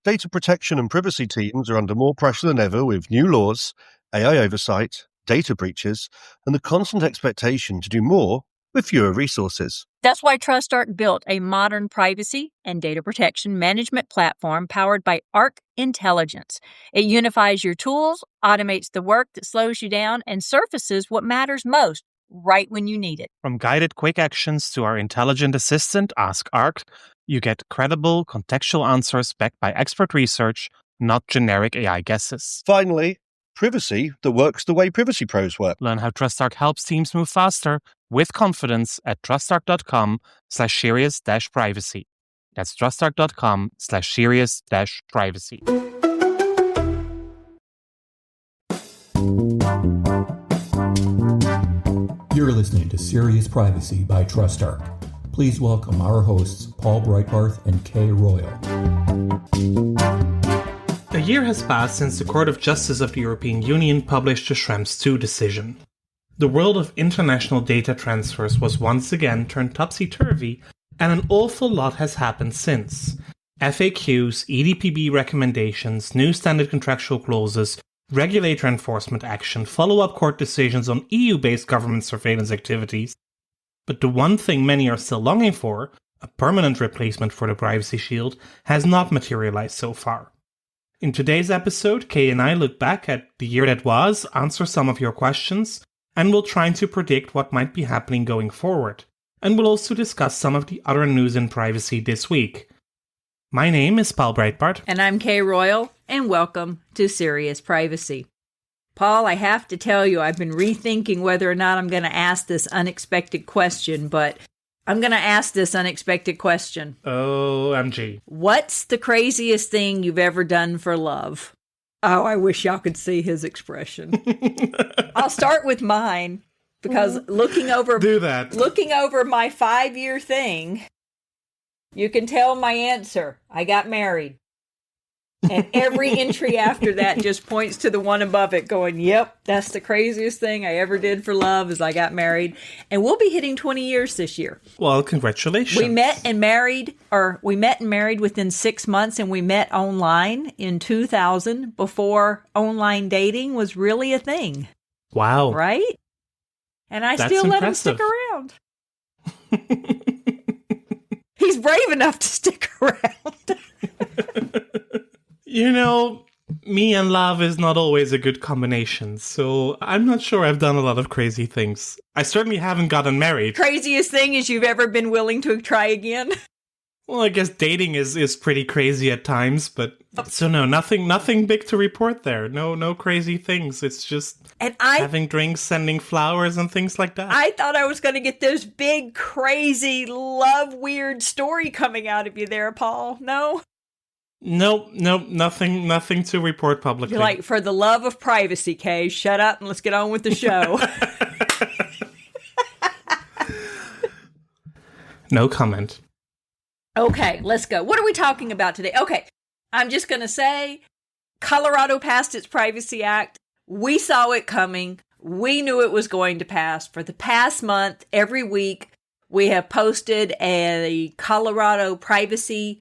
Data protection and privacy teams are under more pressure than ever with new laws, AI oversight, data breaches, and the constant expectation to do more with fewer resources. That's why TrustArc built a modern privacy and data protection management platform powered by Arc Intelligence. It unifies your tools, automates the work that slows you down, and surfaces what matters most right when you need it. From guided quick actions to our intelligent assistant, Ask Arc, you get credible, contextual answers backed by expert research, not generic AI guesses. Finally, privacy that works the way privacy pros work. Learn how TrustArc helps teams move faster with confidence at trustarc.com/serious-privacy. That's trustarc.com/serious-privacy. You're listening to Serious Privacy by TrustArc. Please welcome our hosts, Paul Breitbarth and Kay Royal. A year has passed since the Court of Justice of the European Union published the Schrems II decision. The world of international data transfers was once again turned topsy-turvy, and an awful lot has happened since. FAQs, EDPB recommendations, new standard contractual clauses, regulator enforcement action, follow-up court decisions on EU-based government surveillance activities. But the one thing many are still longing for, a permanent replacement for the Privacy Shield, has not materialized so far. In today's episode, Kay and I look back at the year that was, answer some of your questions, and we'll try to predict what might be happening going forward. And we'll also discuss some of the other news in privacy this week. My name is Paul Breitbarth. And I'm Kay Royal, and welcome to Serious Privacy. Paul, I have to tell you, I've been rethinking whether or not I'm going to ask this unexpected question, but I'm going to ask this unexpected question. OMG. What's the craziest thing you've ever done for love? Oh, I wish y'all could see his expression. I'll start with mine, because looking over my 5-year thing, you can tell my answer. I got married. And every entry after that just points to the one above it going, yep, that's the craziest thing I ever did for love is I got married. And we'll be hitting 20 years this year. Well, congratulations. We met and married within 6 months, and we met online in 2000 before online dating was really a thing. Wow. Right? And I That's still let impressive. him stick around. He's brave enough to stick around. You know, me and love is not always a good combination, so I'm not sure I've done a lot of crazy things. I certainly haven't gotten married. Craziest thing is you've ever been willing to try again? Well, I guess dating is pretty crazy at times, but so no, nothing big to report there. No crazy things. It's just having drinks, sending flowers, and things like that. I thought I was going to get this big, crazy, love weird story coming out of you there, Paul. No? Nope, nothing to report publicly. You're like, for the love of privacy, Kay, shut up and let's get on with the show. No comment. Okay, let's go. What are we talking about today? Okay, I'm just going to say, Colorado passed its Privacy Act. We saw it coming. We knew it was going to pass. For the past month, every week, we have posted a Colorado Privacy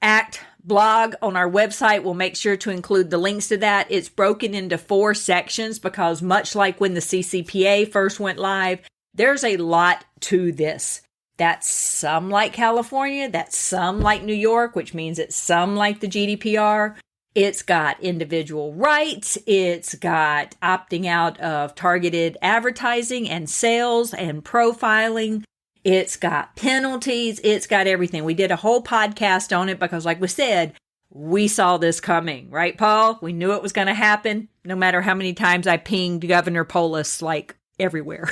Act blog on our website. We'll make sure to include the links to that. It's broken into 4 sections because much like when the CCPA first went live, there's a lot to this. That's some like California, that's some like New York, which means it's some like the GDPR. It's got individual rights. It's got opting out of targeted advertising and sales and profiling. It's got penalties. It's got everything. We did a whole podcast on it because, like we said, we saw this coming, right, Paul? We knew it was going to happen, no matter how many times I pinged Governor Polis, like, everywhere.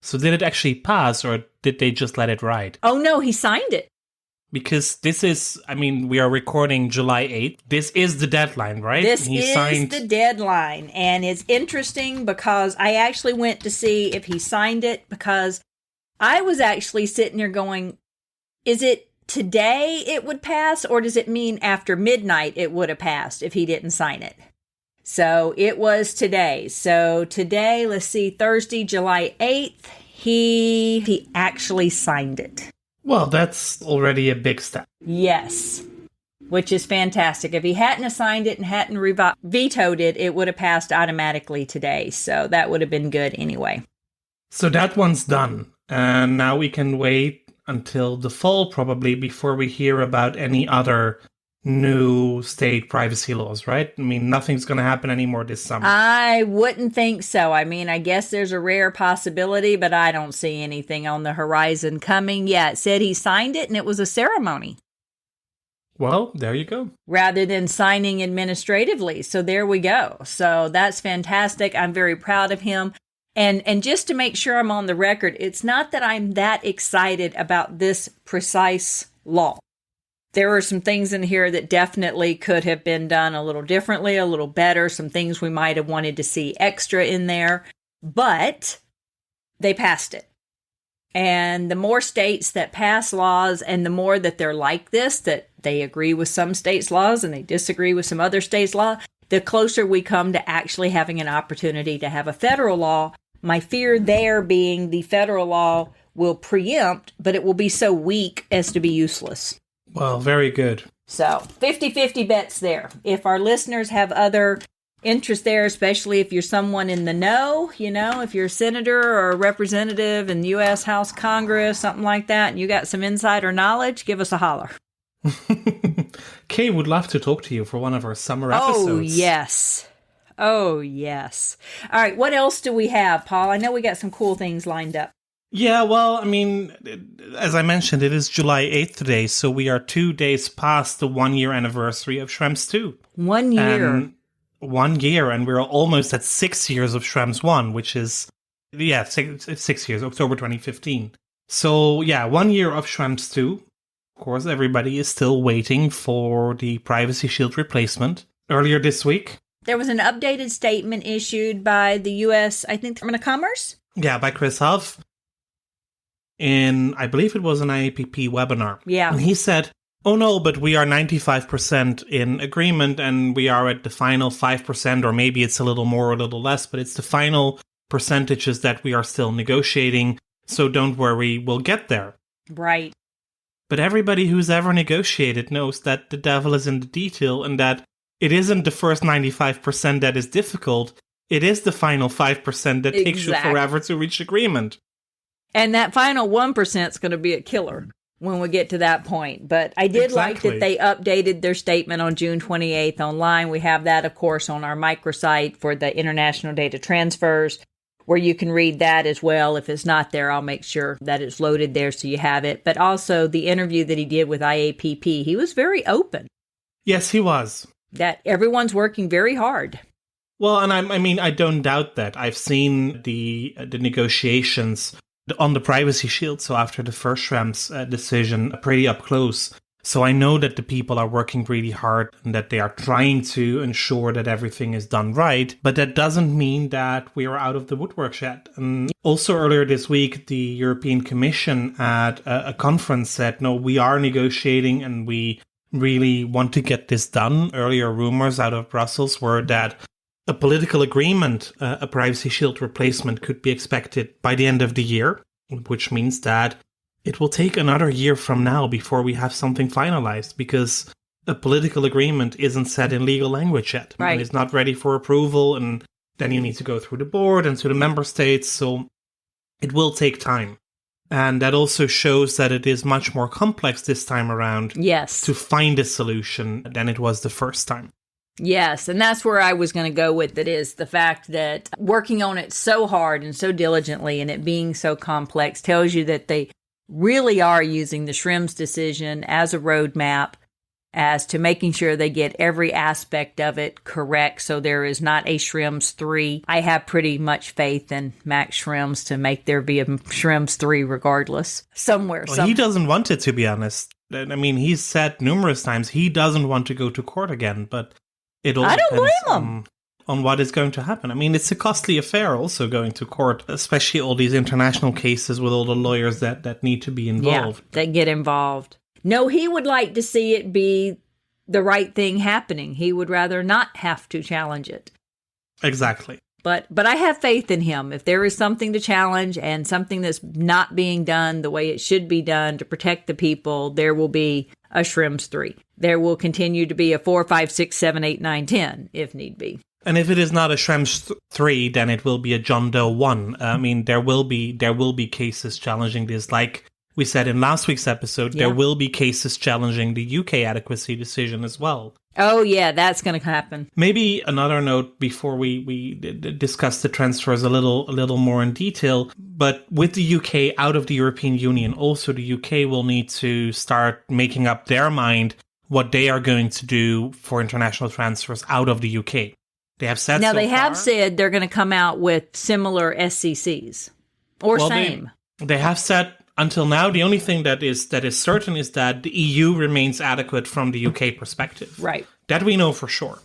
So did it actually pass, or did they just let it ride? Oh, no, he signed it. Because this is, we are recording July 8th. This is the deadline, right? This is the deadline. And it's interesting because I actually went to see if he signed it, because I was actually sitting there going, is it today it would pass, or does it mean after midnight it would have passed if he didn't sign it? So it was today. So today, let's see, Thursday, July 8th, he actually signed it. Well, that's already a big step. Yes. which is fantastic. If he hadn't assigned it and hadn't vetoed it, it would have passed automatically today. So that would have been good anyway. So that one's done. And now we can wait until the fall probably before we hear about any other new state privacy laws, right? I mean, nothing's going to happen anymore this summer. I wouldn't think so. I mean, I guess there's a rare possibility, but I don't see anything on the horizon coming. Yeah, it said he signed it and it was a ceremony. Well, there you go. Rather than signing administratively. So there we go. So that's fantastic. I'm very proud of him. And just to make sure I'm on the record, it's not that I'm that excited about this precise law. There are some things in here that definitely could have been done a little differently, a little better, some things we might have wanted to see extra in there, but they passed it. And the more states that pass laws and the more that they're like this, that they agree with some states' laws and they disagree with some other states' law, the closer we come to actually having an opportunity to have a federal law. My fear there being the federal law will preempt, but it will be so weak as to be useless. Well, very good. So 50-50 bets there. If our listeners have other interest there, especially if you're someone in the know, you know, if you're a senator or a representative in the U.S. House, Congress, something like that, and you got some insider knowledge, give us a holler. Kay would love to talk to you for one of our summer episodes. Oh, yes. Oh, yes. All right, what else do we have, Paul? I know we got some cool things lined up. Yeah, well, I mean, as I mentioned, it is July 8th today, so we are 2 days past the 1 year anniversary of Schrems 2. 1 year. And 1 year, and we're almost at 6 years of Schrems 1, which is, 6 years, October 2015. So, 1 year of Schrems 2. Of course, everybody is still waiting for the Privacy Shield replacement. Earlier this week, there was an updated statement issued by the U.S., I think, Department of Commerce? Yeah, by Chris Huff. I believe it was an IAPP webinar. Yeah. And he said, oh no, but we are 95% in agreement and we are at the final 5%, or maybe it's a little more or a little less, but it's the final percentages that we are still negotiating. So don't worry, we'll get there. Right. But everybody who's ever negotiated knows that the devil is in the detail and that it isn't the first 95% that is difficult. It is the final 5% that takes you forever to reach agreement. And that final 1% is going to be a killer when we get to that point. But I did like that they updated their statement on June 28th online. We have that, of course, on our microsite for the international data transfers, where you can read that as well. If it's not there, I'll make sure that it's loaded there so you have it. But also the interview that he did with IAPP, he was very open. Yes, he was. That everyone's working very hard. Well, and I don't doubt that. I've seen the negotiations on the Privacy Shield, so after the first Schrems decision, pretty up close. So I know that the people are working really hard and that they are trying to ensure that everything is done right. But that doesn't mean that we are out of the woodwork yet. And also earlier this week, the European Commission at a conference said, no, we are negotiating and we really want to get this done. Earlier rumors out of Brussels were that a political agreement, a Privacy Shield replacement, could be expected by the end of the year, which means that it will take another year from now before we have something finalized, because a political agreement isn't set in legal language yet. Right. And it's not ready for approval, and then you need to go through the board and to the member states, so it will take time. And that also shows that it is much more complex this time around to find a solution than it was the first time. Yes, and that's where I was going to go with it, is the fact that working on it so hard and so diligently and it being so complex tells you that they really are using the Schrems decision as a roadmap as to making sure they get every aspect of it correct, so there is not a Schrems 3. I have pretty much faith in Max Schrems to make there be a Schrems 3 regardless. He doesn't want it, to be honest. I mean, he's said numerous times he doesn't want to go to court again, but it all depends on what is going to happen. I mean, it's a costly affair also going to court, especially all these international cases with all the lawyers that need to be involved. Yeah, that get involved. No, he would like to see it be the right thing happening. He would rather not have to challenge it. Exactly. But I have faith in him. If there is something to challenge and something that's not being done the way it should be done to protect the people, there will be a Schrems 3. There will continue to be a 4, 5, 6, 7, 8, 9, 10, if need be. And if it is not a Schrems 3, then it will be a John Doe 1. I mean, there will be cases challenging this. Like we said in last week's episode, there will be cases challenging the UK adequacy decision as well. Oh, yeah, that's going to happen. Maybe another note before we discuss the transfers a little more in detail. But with the UK out of the European Union, also the UK will need to start making up their mind what they are going to do for international transfers out of the UK. They have said they have said they're going to come out with similar SCCs or same. They have said until now the only thing that is certain is that the EU remains adequate from the UK perspective. Right. That we know for sure.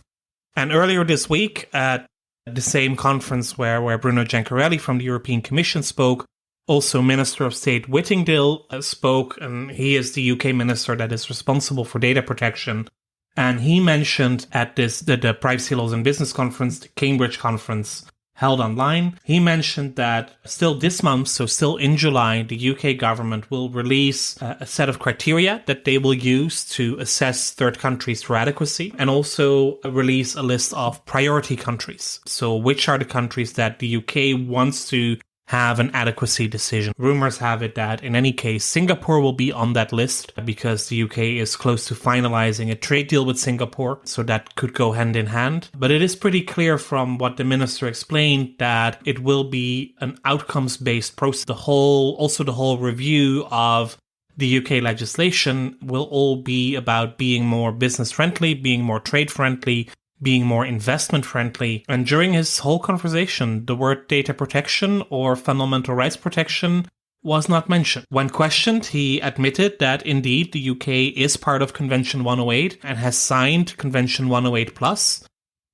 And earlier this week at the same conference where Bruno Gencarelli from the European Commission spoke, also Minister of State Whittingdale spoke, and he is the UK minister that is responsible for data protection. And he mentioned at the Privacy Laws and Business Conference, the Cambridge conference held online, he mentioned that still this month, so still in July, the UK government will release a set of criteria that they will use to assess third countries for adequacy, and also release a list of priority countries. So which are the countries that the UK wants to have an adequacy decision. Rumors have it that in any case, Singapore will be on that list because the UK is close to finalizing a trade deal with Singapore, so that could go hand in hand. But it is pretty clear from what the minister explained that it will be an outcomes-based process. The whole review of the UK legislation will all be about being more business-friendly, being more trade-friendly, being more investment-friendly. And during his whole conversation, the word data protection or fundamental rights protection was not mentioned. When questioned, he admitted that indeed the UK is part of Convention 108 and has signed Convention 108 Plus,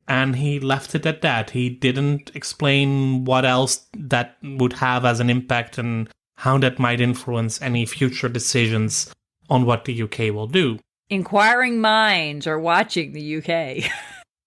and he left it at that. He didn't explain what else that would have as an impact and how that might influence any future decisions on what the UK will do. Inquiring minds are watching the UK.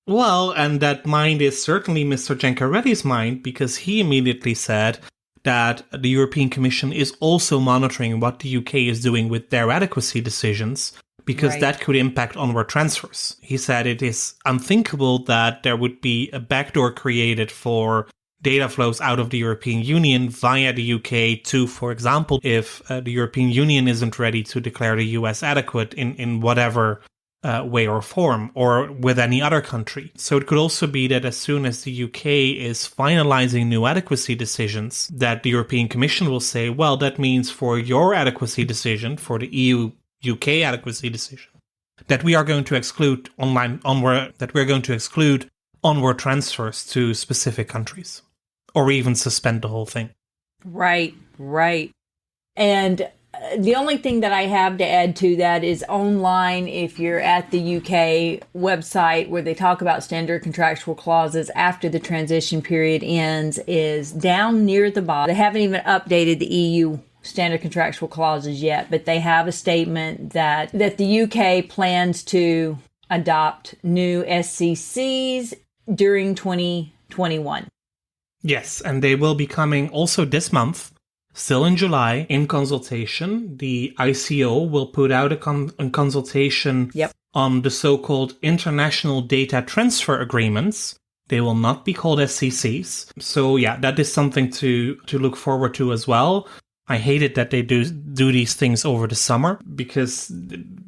Well, and that mind is certainly Mr. Gencarelli's mind, because he immediately said that the European Commission is also monitoring what the UK is doing with their adequacy decisions, because that could impact onward transfers. He said it is unthinkable that there would be a backdoor created for data flows out of the European Union via the UK to, for example, if the European Union isn't ready to declare the US adequate in whatever way or form, or with any other country. So it could also be that as soon as the UK is finalizing new adequacy decisions, that the European Commission will say, well, that means for your adequacy decision, for the EU-UK adequacy decision, that we are going to exclude onward transfers to specific countries, or even suspend the whole thing. Right. And the only thing that I have to add to that is online, if you're at the UK website where they talk about standard contractual clauses after the transition period ends, is down near the bottom. They haven't even updated the EU standard contractual clauses yet, but they have a statement that the UK plans to adopt new SCCs during 2021. Yes, and they will be coming also this month. Still in July, in consultation, the ICO will put out a consultation on the so-called International Data Transfer Agreements. They will not be called SCCs. So yeah, that is something to look forward to as well. I hate it that they do these things over the summer, because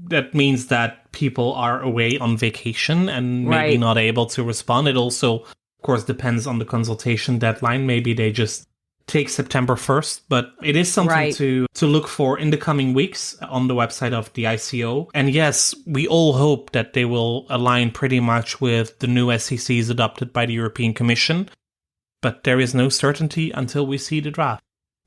that means that people are away on vacation and maybe not able to respond. It also, of course, depends on the consultation deadline. Maybe they just take September 1st, but it is something to look for in the coming weeks on the website of the ICO. And yes, we all hope that they will align pretty much with the new SCCs adopted by the European Commission, but there is no certainty until we see the draft.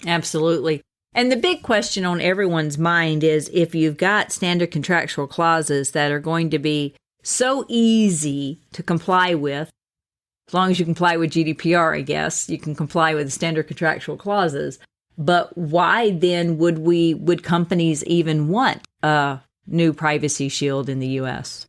Absolutely. And the big question on everyone's mind is, if you've got standard contractual clauses that are going to be so easy to comply with, as long as you comply with GDPR, I guess, you can comply with the standard contractual clauses. But why then would companies even want a new privacy shield in the U.S.?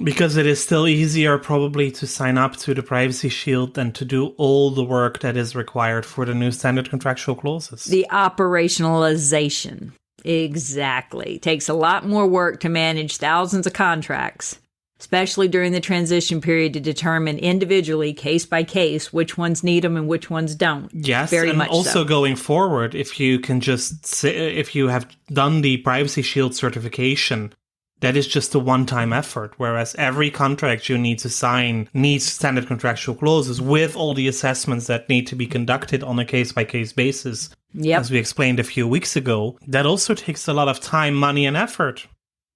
Because it is still easier probably to sign up to the Privacy Shield than to do all the work that is required for the new standard contractual clauses. The operationalization. Exactly. Takes a lot more work to manage thousands of contracts, especially during the transition period, to determine individually, case by case, which ones need them and which ones don't. Yes, very and much also so. Going forward, if you can just if you have done the Privacy Shield certification, that is just a one-time effort, whereas every contract you need to sign needs standard contractual clauses with all the assessments that need to be conducted on a case-by-case basis. Yep. As we explained a few weeks ago, that also takes a lot of time, money, and effort.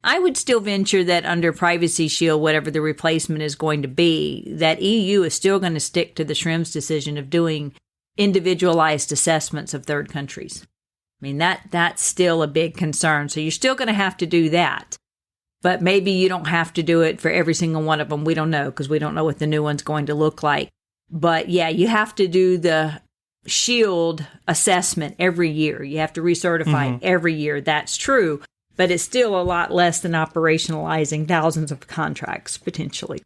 I would still venture that under Privacy Shield, whatever the replacement is going to be, that EU is still going to stick to the Schrems decision of doing individualized assessments of third countries. I mean, that's still a big concern. So you're still going to have to do that. But maybe you don't have to do it for every single one of them. We don't know, because we don't know what the new one's going to look like. But yeah, you have to do the Shield assessment every year. You have to recertify every year. That's true. But it's still a lot less than operationalizing thousands of contracts, potentially.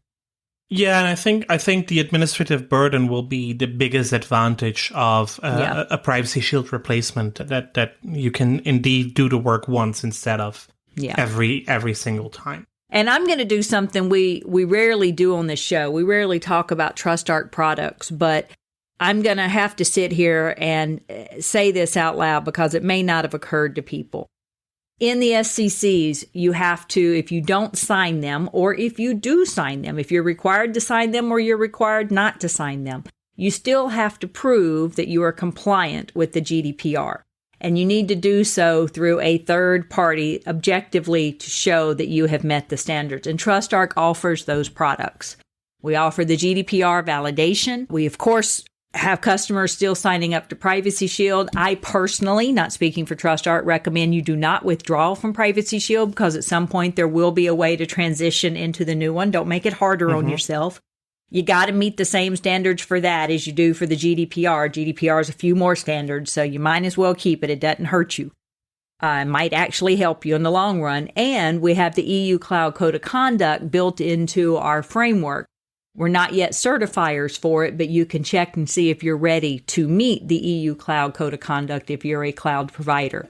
Yeah, and I think the administrative burden will be the biggest advantage of a Privacy Shield replacement, that you can indeed do the work once instead of every single time. And I'm going to do something we rarely do on this show. We rarely talk about TrustArc products, but I'm going to have to sit here and say this out loud because it may not have occurred to people. In the SCCs, you have to, if you don't sign them, or if you do sign them, if you're required to sign them or you're required not to sign them, you still have to prove that you are compliant with the GDPR. And you need to do so through a third party objectively to show that you have met the standards. And TrustArc offers those products. We offer the GDPR validation. We, of course, have customers still signing up to Privacy Shield. I personally, not speaking for TrustArc, recommend you do not withdraw from Privacy Shield, because at some point there will be a way to transition into the new one. Don't make it harder on yourself. You got to meet the same standards for that as you do for the GDPR. GDPR is a few more standards, so you might as well keep it. It doesn't hurt you. It might actually help you in the long run. And we have the EU Cloud Code of Conduct built into our framework. We're not yet certifiers for it, but you can check and see if you're ready to meet the EU Cloud Code of Conduct if you're a cloud provider.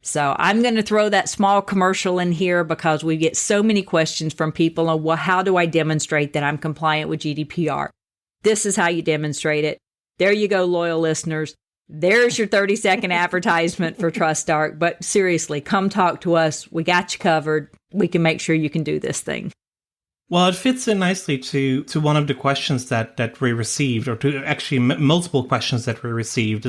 So I'm going to throw that small commercial in here because we get so many questions from people on, well, how do I demonstrate that I'm compliant with GDPR? This is how you demonstrate it. There you go, loyal listeners. There's your 30-second advertisement for TrustArc. But seriously, come talk to us. We got you covered. We can make sure you can do this thing. Well, it fits in nicely to one of the questions that we received, or to actually multiple questions that we received.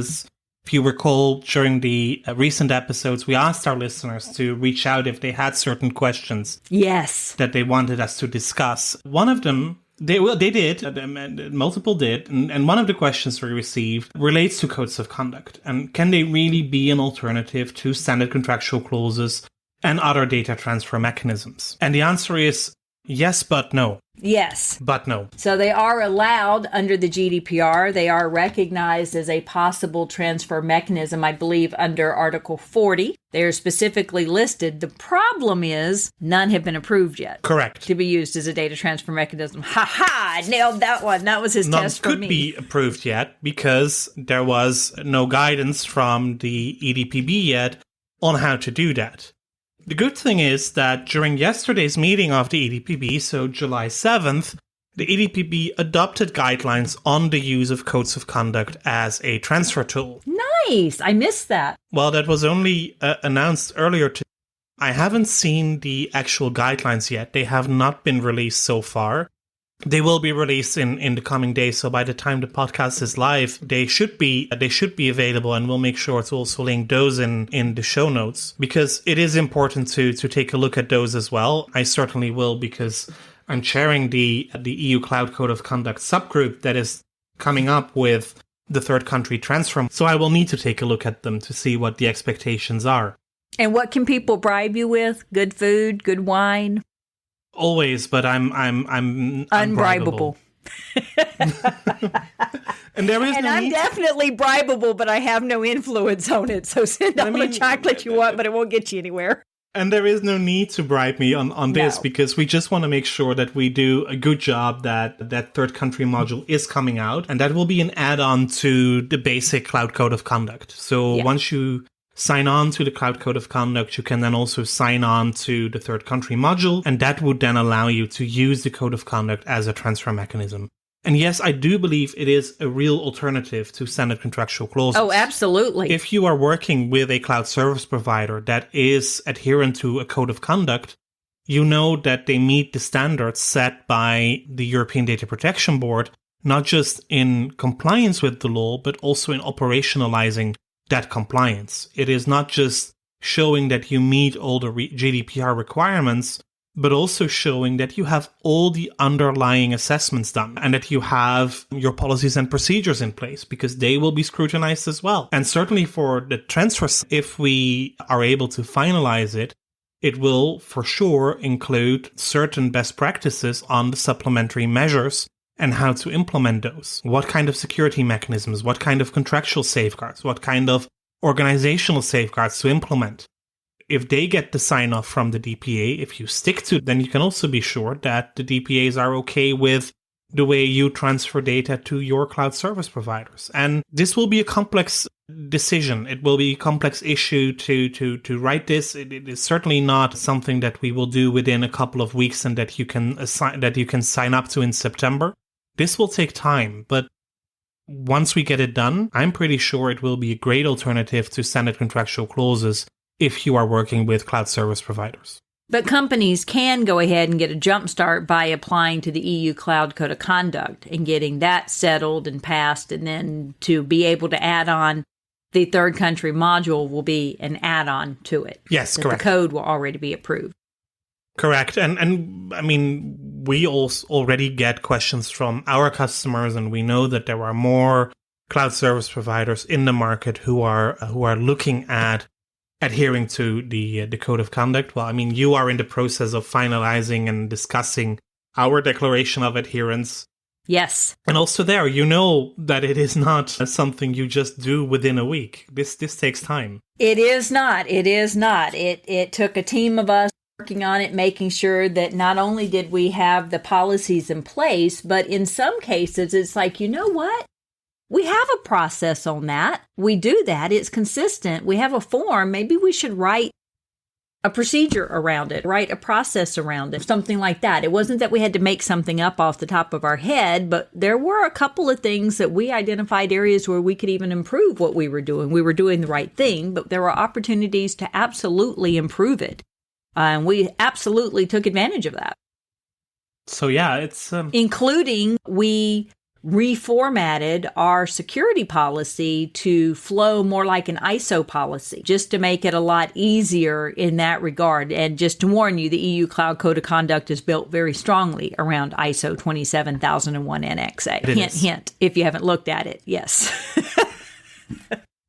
If you recall, during the recent episodes, we asked our listeners to reach out if they had certain questions. Yes. That they wanted us to discuss. One of them, they did, multiple did, and one of the questions we received relates to codes of conduct. And can they really be an alternative to standard contractual clauses and other data transfer mechanisms? And the answer is yes, but no. Yes. But no. So they are allowed under the GDPR. They are recognized as a possible transfer mechanism, I believe, under Article 40. They are specifically listed. The problem is none have been approved yet. Correct. To be used as a data transfer mechanism. Ha-ha! I nailed that one. That was his test for me. None could be approved yet because there was no guidance from the EDPB yet on how to do that. The good thing is that during yesterday's meeting of the EDPB, so July 7th, the EDPB adopted guidelines on the use of codes of conduct as a transfer tool. Nice! I missed that. Well, that was only announced earlier today. I haven't seen the actual guidelines yet. They have not been released so far. They will be released in the coming days, so by the time the podcast is live, they should be available, and we'll make sure to also link those in the show notes, because it is important to take a look at those as well. I certainly will, because I'm chairing the EU Cloud Code of Conduct subgroup that is coming up with the third country transfer, so I will need to take a look at them to see what the expectations are. And what can people bribe you with? Good food, good wine? Always, but I'm unbribable. And there is and no I'm need definitely bribable, but I have no influence on it. So send all the chocolate you want, but it won't get you anywhere. And there is no need to bribe me on this, No. because we just want to make sure that we do a good job, that third country module is coming out. And that will be an add-on to the basic Cloud Code of Conduct. So once you sign on to the Cloud Code of Conduct, you can then also sign on to the third country module. And that would then allow you to use the Code of Conduct as a transfer mechanism. And yes, I do believe it is a real alternative to standard contractual clauses. Oh, absolutely. If you are working with a cloud service provider that is adherent to a code of conduct, you know that they meet the standards set by the European Data Protection Board, not just in compliance with the law, but also in operationalizing that compliance. It is not just showing that you meet all the GDPR requirements, but also showing that you have all the underlying assessments done and that you have your policies and procedures in place, because they will be scrutinized as well. And certainly for the transfers, if we are able to finalize it, it will for sure include certain best practices on the supplementary measures and how to implement those. What kind of security mechanisms, what kind of contractual safeguards, what kind of organizational safeguards to implement. If they get the sign-off from the DPA, if you stick to it, then you can also be sure that the DPAs are okay with the way you transfer data to your cloud service providers. And this will be a complex decision. It will be a complex issue to write this. It is certainly not something that we will do within a couple of weeks and that you can sign up to in September. This will take time, but once we get it done, I'm pretty sure it will be a great alternative to standard contractual clauses if you are working with cloud service providers. But companies can go ahead and get a jump start by applying to the EU Cloud Code of Conduct and getting that settled and passed, and then to be able to add on the third country module will be an add-on to it. Yes, correct. The code will already be approved. Correct. And I mean, we also already get questions from our customers, and we know that there are more cloud service providers in the market who are looking at adhering to the code of conduct. Well, I mean, you are in the process of finalizing and discussing our declaration of adherence. Yes. And also there, you know that it is not something you just do within a week. This takes time. It is not. It is not. It took a team of us working on it, making sure that not only did we have the policies in place, but in some cases, it's like, you know what? We have a process on that. We do that. It's consistent. We have a form. Maybe we should write a procedure around it, write a process around it, something like that. It wasn't that we had to make something up off the top of our head, but there were a couple of things that we identified areas where we could even improve what we were doing. We were doing the right thing, but there were opportunities to absolutely improve it. And we absolutely took advantage of that. So yeah, it's... Including we reformatted our security policy to flow more like an ISO policy, just to make it a lot easier in that regard. And just to warn you, the EU Cloud Code of Conduct is built very strongly around ISO 27001 NXA. Hint, if you haven't looked at it, yes.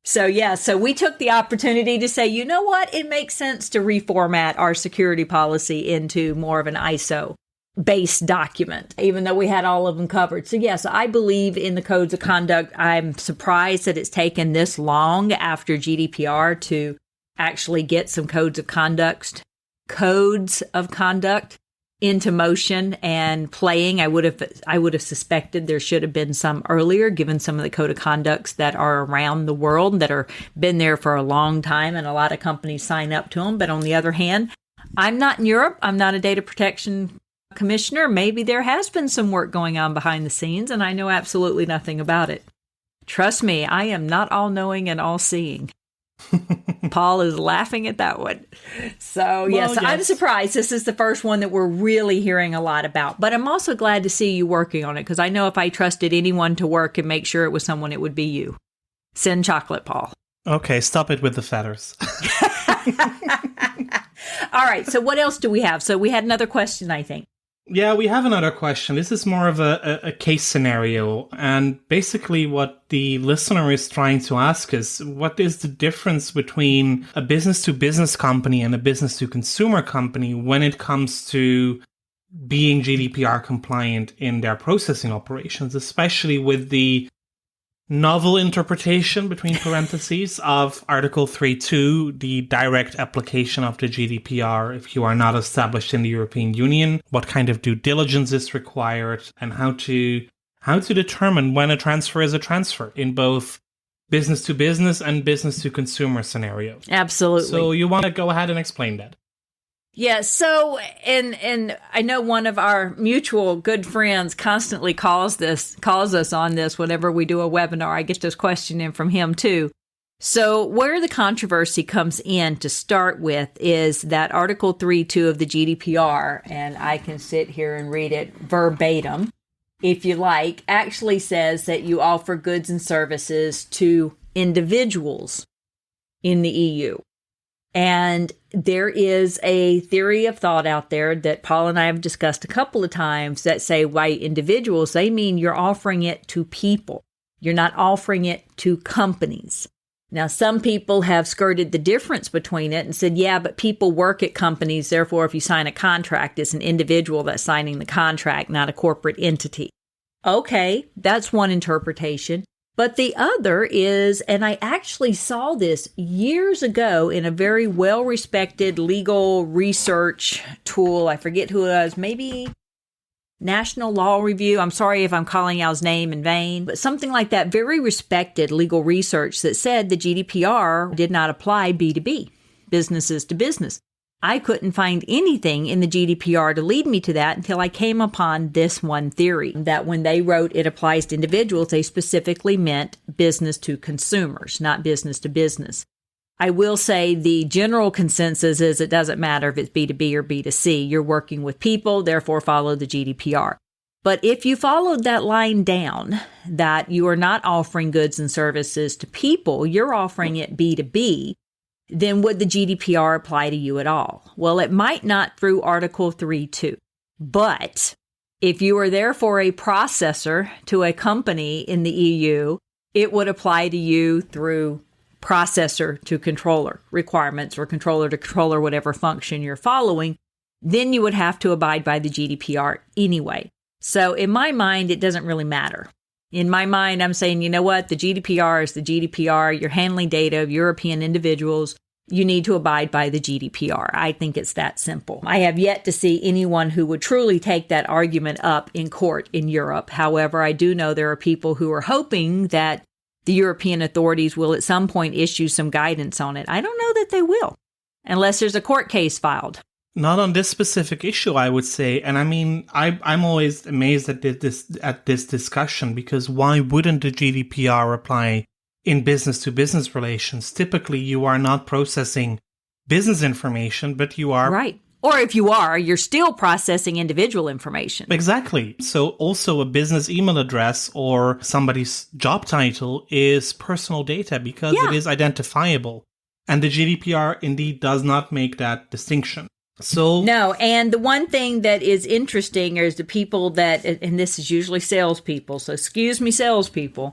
So we took the opportunity to say, you know what? It makes sense to reformat our security policy into more of an ISO base document, even though we had all of them covered. So yes, I believe in the codes of conduct. I'm surprised that it's taken this long after GDPR to actually get some codes of conduct into motion and playing. I would have suspected there should have been some earlier, given some of the code of conducts that are around the world that are been there for a long time, and a lot of companies sign up to them. But on the other hand, I'm not in Europe. I'm not a data protection commissioner. Maybe there has been some work going on behind the scenes, and I know absolutely nothing about it. Trust me, I am not all-knowing and all-seeing. Paul is laughing at that one. So, yes, I'm surprised. This is the first one that we're really hearing a lot about. But I'm also glad to see you working on it, because I know if I trusted anyone to work and make sure it was someone, it would be you. Send chocolate, Paul. Okay, stop it with the feathers. All right, so what else do we have? So we had another question, I think. Yeah, we have another question. This is more of a case scenario. And basically what the listener is trying to ask is, what is the difference between a business-to-business company and a business-to-consumer company when it comes to being GDPR compliant in their processing operations, especially with the novel interpretation, between parentheses, of Article 3.2, the direct application of the GDPR if you are not established in the European Union, what kind of due diligence is required, and how to determine when a transfer is a transfer in both business to business and business to consumer scenario. Absolutely. So you want to go ahead and explain that? Yeah, so, and I know one of our mutual good friends constantly calls us on this whenever we do a webinar. I get this question in from him too. So where the controversy comes in to start with is that Article 3.2 of the GDPR, and I can sit here and read it verbatim, if you like, actually says that you offer goods and services to individuals in the EU. And there is a theory of thought out there that Paul and I have discussed a couple of times that say by individuals, they mean you're offering it to people. You're not offering it to companies. Now, some people have skirted the difference between it and said, yeah, but people work at companies. Therefore, if you sign a contract, it's an individual that's signing the contract, not a corporate entity. Okay, that's one interpretation. But the other is, and I actually saw this years ago in a very well-respected legal research tool. I forget who it was, maybe National Law Review. I'm sorry if I'm calling out his name in vain, but something like that, very respected legal research that said the GDPR did not apply B2B, businesses to business. I couldn't find anything in the GDPR to lead me to that until I came upon this one theory, that when they wrote it applies to individuals, they specifically meant business to consumers, not business to business. I will say the general consensus is it doesn't matter if it's B2B or B2C. You're working with people, therefore follow the GDPR. But if you followed that line down, that you are not offering goods and services to people, you're offering it B2B, then would the GDPR apply to you at all? Well, it might not through Article 3.2. But if you are therefore a processor to a company in the EU, it would apply to you through processor to controller requirements or controller to controller, whatever function you're following. Then you would have to abide by the GDPR anyway. So in my mind, it doesn't really matter. In my mind, I'm saying, you know what? The GDPR is the GDPR. You're handling data of European individuals. You need to abide by the GDPR. I think it's that simple. I have yet to see anyone who would truly take that argument up in court in Europe. However, I do know there are people who are hoping that the European authorities will at some point issue some guidance on it. I don't know that they will, unless there's a court case filed. Not on this specific issue, I would say. And I mean, I'm always amazed at this discussion, because why wouldn't the GDPR apply in business-to-business relations? Typically, you are not processing business information, but you are... Right. Or if you are, you're still processing individual information. Exactly. So also a business email address or somebody's job title is personal data because it is identifiable. And the GDPR indeed does not make that distinction. So no, and the one thing that is interesting is the people that, and this is usually salespeople, so excuse me, salespeople,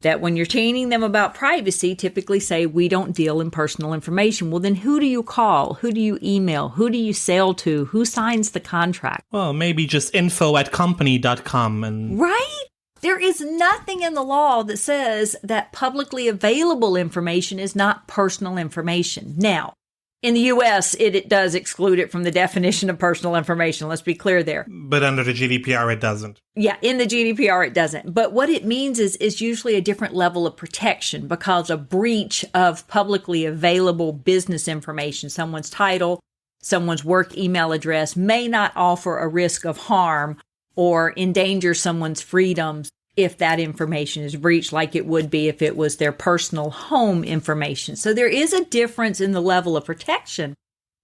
that when you're training them about privacy, typically say, we don't deal in personal information. Well, then who do you call? Who do you email? Who do you sell to? Who signs the contract? Well, maybe just info@company.com and... Right? There is nothing in the law that says that publicly available information is not personal information. Now, in the U.S., it does exclude it from the definition of personal information. Let's be clear there. But under the GDPR, it doesn't. Yeah, in the GDPR, it doesn't. But what it means is usually a different level of protection, because a breach of publicly available business information, someone's title, someone's work email address, may not offer a risk of harm or endanger someone's freedoms if that information is breached, like it would be if it was their personal home information. So there is a difference in the level of protection,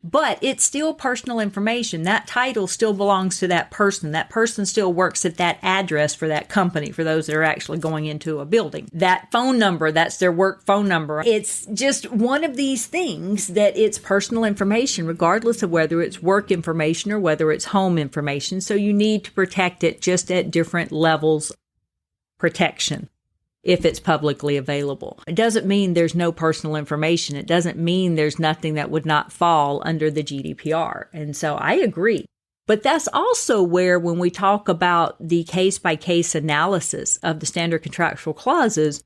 but it's still personal information. That title still belongs to that person. That person still works at that address for that company, for those that are actually going into a building. That phone number, that's their work phone number. It's just one of these things that it's personal information, regardless of whether it's work information or whether it's home information. So you need to protect it just at different levels protection if it's publicly available. It doesn't mean there's no personal information. It doesn't mean there's nothing that would not fall under the GDPR. And so I agree. But that's also where, when we talk about the case-by-case analysis of the standard contractual clauses,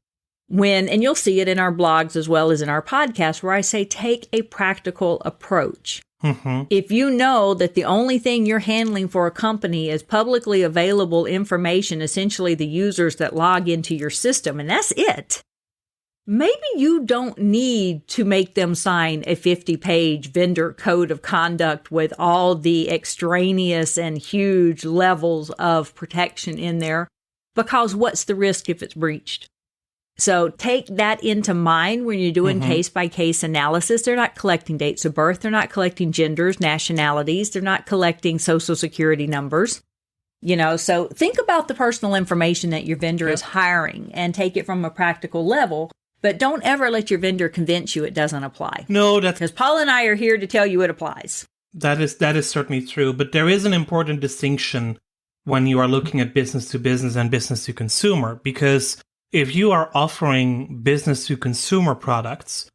and you'll see it in our blogs as well as in our podcast, where I say take a practical approach. Mm-hmm. If you know that the only thing you're handling for a company is publicly available information, essentially the users that log into your system, and that's it, maybe you don't need to make them sign a 50-page vendor code of conduct with all the extraneous and huge levels of protection in there, because what's the risk if it's breached? So take that into mind when you're doing case-by-case analysis. They're not collecting dates of birth. They're not collecting genders, nationalities. They're not collecting social security numbers. So think about the personal information that your vendor is hiring and take it from a practical level. But don't ever let your vendor convince you it doesn't apply. No, that's... Because Paul and I are here to tell you it applies. That is certainly true. But there is an important distinction when you are looking at business to business and business to consumer, because if you are offering business to consumer products,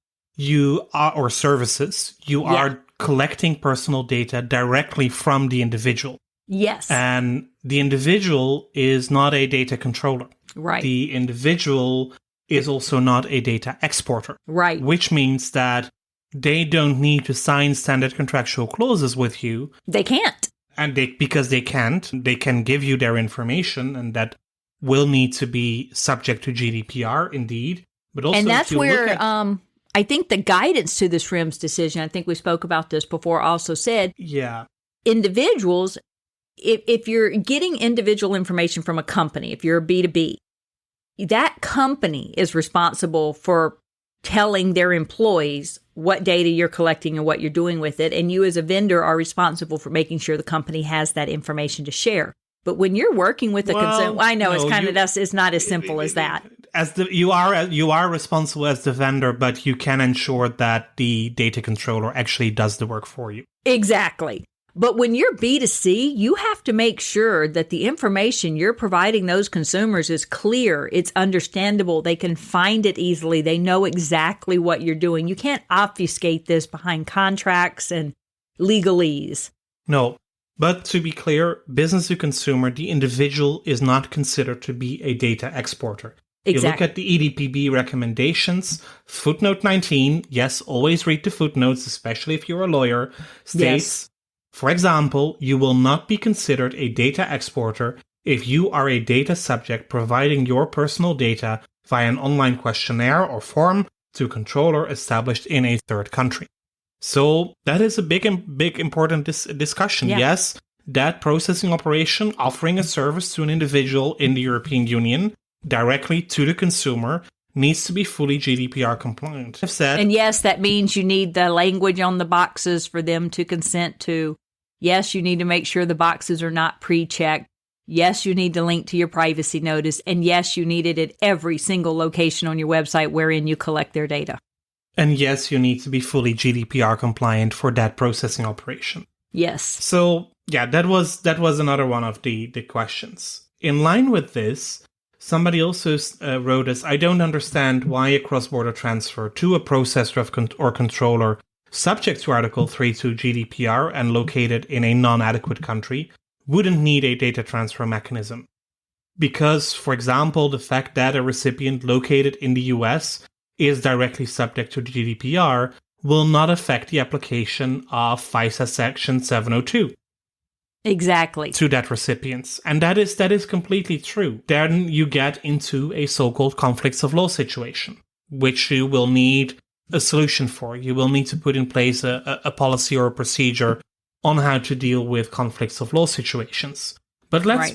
or services, you are collecting personal data directly from the individual. Yes. And the individual is not a data controller. Right. The individual is also not a data exporter. Right. Which means that they don't need to sign standard contractual clauses with you. They can't. And because they can't, they can give you their information, and that will need to be subject to GDPR, indeed. But also, and that's where I think the guidance to the Schrems decision, I think we spoke about this before, also said, individuals, if you're getting individual information from a company, if you're a B2B, that company is responsible for telling their employees what data you're collecting and what you're doing with it. And you as a vendor are responsible for making sure the company has that information to share. But when you're working with a consumer, I know it's kind of it's not as simple as that. You are responsible as the vendor, but you can ensure that the data controller actually does the work for you. Exactly. But when you're B2C, you have to make sure that the information you're providing those consumers is clear, it's understandable, they can find it easily, they know exactly what you're doing. You can't obfuscate this behind contracts and legalese. No. But to be clear, business to consumer, the individual is not considered to be a data exporter. Exactly. You look at the EDPB recommendations, footnote 19, yes, always read the footnotes, especially if you're a lawyer, states, for example, you will not be considered a data exporter if you are a data subject providing your personal data via an online questionnaire or form to a controller established in a third country. So that is a big important discussion. Yeah. Yes, that processing operation offering a service to an individual in the European Union directly to the consumer needs to be fully GDPR compliant. And yes, that means you need the language on the boxes for them to consent to. Yes, you need to make sure the boxes are not pre-checked. Yes, you need to link to your privacy notice. And yes, you need it at every single location on your website wherein you collect their data. And yes, you need to be fully GDPR compliant for that processing operation. Yes. So, that was another one of the questions. In line with this, somebody also wrote us, I don't understand why a cross-border transfer to a processor or controller subject to Article 3.2 GDPR and located in a non-adequate country wouldn't need a data transfer mechanism. Because, for example, the fact that a recipient located in the US is directly subject to GDPR will not affect the application of FISA Section 702. Exactly. To that recipient. And that is completely true. Then you get into a so-called conflicts of law situation, which you will need a solution for. You will need to put in place a policy or a procedure on how to deal with conflicts of law situations. But let's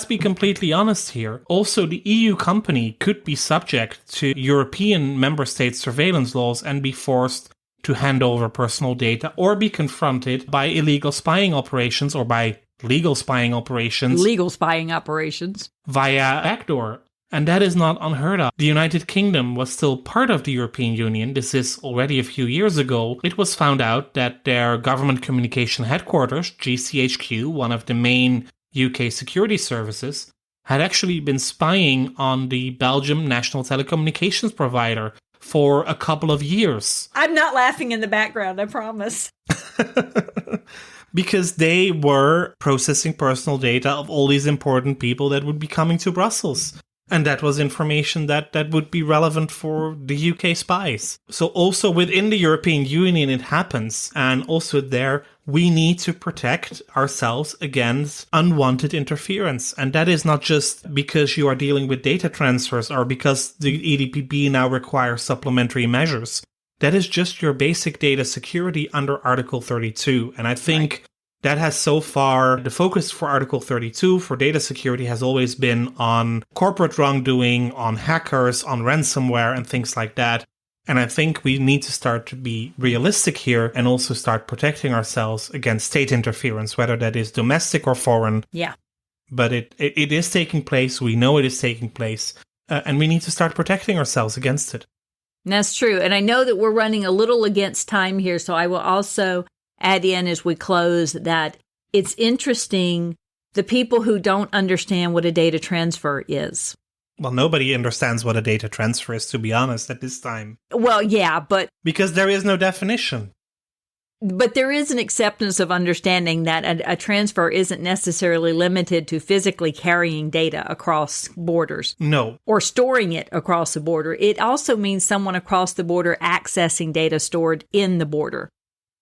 be completely honest here. Also, the EU company could be subject to European member state surveillance laws and be forced to hand over personal data or be confronted by illegal spying operations or by legal spying operations. Legal spying operations. Via backdoor. And that is not unheard of. The United Kingdom was still part of the European Union. This is already a few years ago. It was found out that their government communication headquarters, GCHQ, one of the main UK security services, had actually been spying on the Belgium national telecommunications provider for a couple of years. I'm not laughing in the background, I promise. because they were processing personal data of all these important people that would be coming to Brussels. And that was information that would be relevant for the UK spies. So also within the European Union it happens. And also there, we need to protect ourselves against unwanted interference. And that is not just because you are dealing with data transfers or because the EDPB now requires supplementary measures. That is just your basic data security under Article 32. And I think that has so far, the focus for Article 32 for data security has always been on corporate wrongdoing, on hackers, on ransomware and things like that. And I think we need to start to be realistic here and also start protecting ourselves against state interference, whether that is domestic or foreign. Yeah. But it is taking place. We know it is taking place. And we need to start protecting ourselves against it. That's true. And I know that we're running a little against time here, so I will also add in as we close that it's interesting the people who don't understand what a data transfer is. Well, nobody understands what a data transfer is, to be honest, at this time. Well, yeah, but because there is no definition. But there is an acceptance of understanding that a transfer isn't necessarily limited to physically carrying data across borders. No. Or storing it across the border. It also means someone across the border accessing data stored in the border.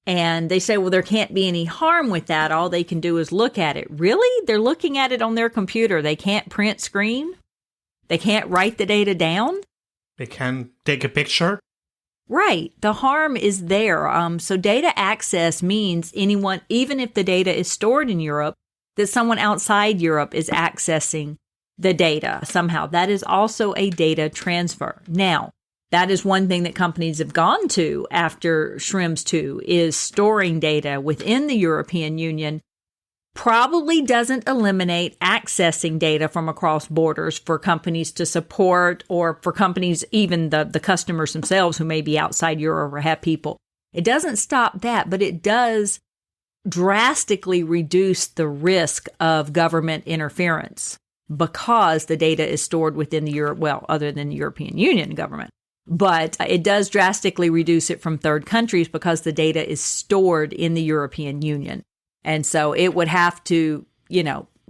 And they say, well, there can't be any harm with that. All they can do is look at it. Really? They're looking at it on their computer. They can't print screen? They can't write the data down? They can take a picture? Right. The harm is there. So data access means anyone, even if the data is stored in Europe, that someone outside Europe is accessing the data somehow. That is also a data transfer. Now, that is one thing that companies have gone to after Schrems II is storing data within the European Union. Probably doesn't eliminate accessing data from across borders for companies to support or for companies, even the customers themselves who may be outside Europe or have people. It doesn't stop that, but it does drastically reduce the risk of government interference because the data is stored within the Europe, well, other than the European Union government. But it does drastically reduce it from third countries because the data is stored in the European Union. And so it would have to,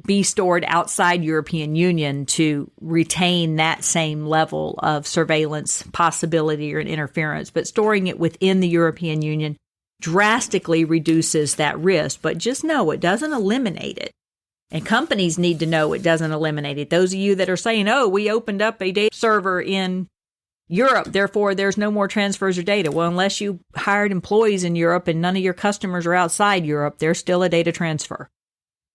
be stored outside European Union to retain that same level of surveillance possibility or interference. But storing it within the European Union drastically reduces that risk. But just know it doesn't eliminate it. And companies need to know it doesn't eliminate it. Those of you that are saying, oh, we opened up a data server in Europe, therefore there's no more transfers of data. Well, unless you hired employees in Europe and none of your customers are outside Europe, there's still a data transfer.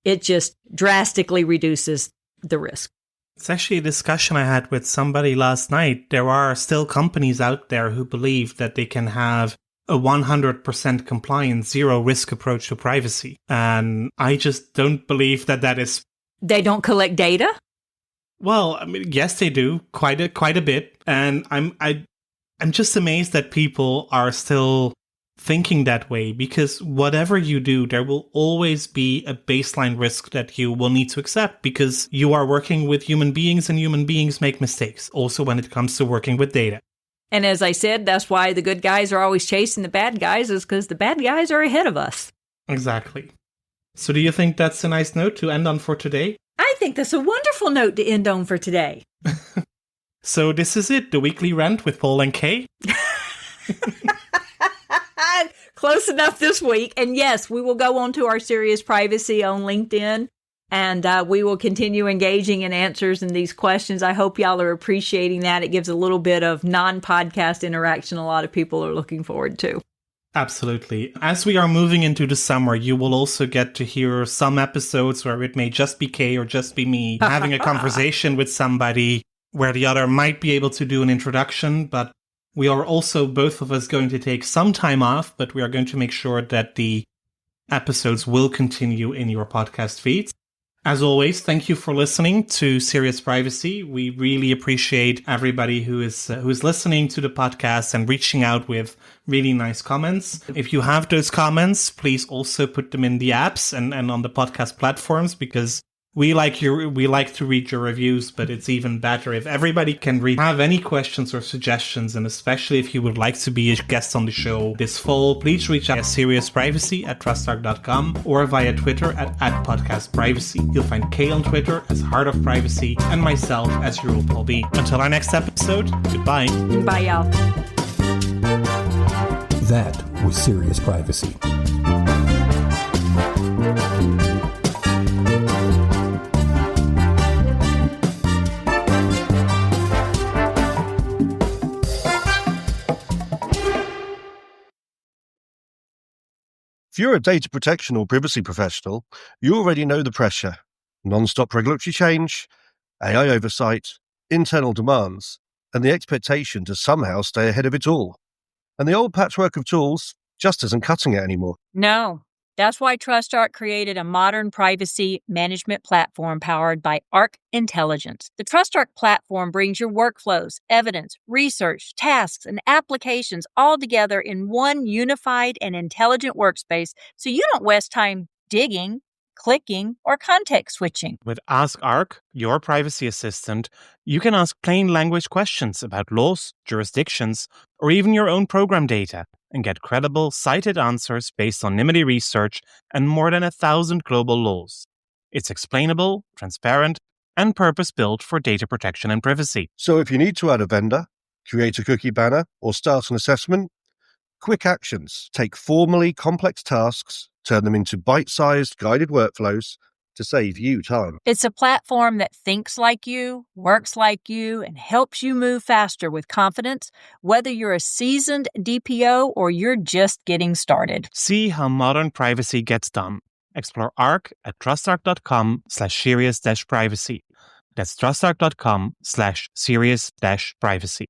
It just drastically reduces the risk. It's actually a discussion I had with somebody last night. There are still companies out there who believe that they can have a 100% compliant, zero risk approach to privacy. And I just don't believe that is... They don't collect data? Well, I mean, yes, they do quite a bit, and I'm just amazed that people are still thinking that way, because whatever you do, there will always be a baseline risk that you will need to accept, because you are working with human beings, and human beings make mistakes, also when it comes to working with data. And as I said, that's why the good guys are always chasing the bad guys, is because the bad guys are ahead of us. Exactly. So do you think that's a nice note to end on for today? I think that's a wonderful note to end on for today. So this is it, the weekly rant with Paul and Kay. Close enough this week. And yes, we will go on to our Serious Privacy on LinkedIn, and we will continue engaging in answers in these questions. I hope y'all are appreciating that. It gives a little bit of non-podcast interaction a lot of people are looking forward to. Absolutely. As we are moving into the summer, you will also get to hear some episodes where it may just be Kay or just be me having a conversation with somebody where the other might be able to do an introduction, but we are also, both of us, going to take some time off, but we are going to make sure that the episodes will continue in your podcast feeds. As always, thank you for listening to Serious Privacy. We really appreciate everybody who is listening to the podcast and reaching out with really nice comments. If you have those comments, please also put them in the apps and on the podcast platforms, because We like to read your reviews, but it's even better if everybody can read. Have any questions or suggestions, and especially if you would like to be a guest on the show this fall, please reach out to SeriousPrivacy@trustarc.com or via Twitter at @podcastprivacy. You'll find Kay on Twitter as Heart of Privacy and myself as EuroPaul. Until our next episode, goodbye. Bye, y'all. That was Serious Privacy. If you're a data protection or privacy professional, you already know the pressure. Non-stop regulatory change, AI oversight, internal demands, and the expectation to somehow stay ahead of it all. And the old patchwork of tools just isn't cutting it anymore. No. That's why TrustArc created a modern privacy management platform powered by Arc Intelligence. The TrustArc platform brings your workflows, evidence, research, tasks, and applications all together in one unified and intelligent workspace so you don't waste time digging, clicking, or context switching. With Ask Arc, your privacy assistant, you can ask plain language questions about laws, jurisdictions, or even your own program data, and get credible, cited answers based on NIMBY research and more than 1,000 global laws. It's explainable, transparent, and purpose-built for data protection and privacy. So if you need to add a vendor, create a cookie banner, or start an assessment, quick actions take formally complex tasks, turn them into bite-sized guided workflows to save you time. It's a platform that thinks like you, works like you, and helps you move faster with confidence, whether you're a seasoned DPO or you're just getting started. See how modern privacy gets done. Explore Arc at trustarc.com/serious-privacy. That's trustarc.com/serious-privacy.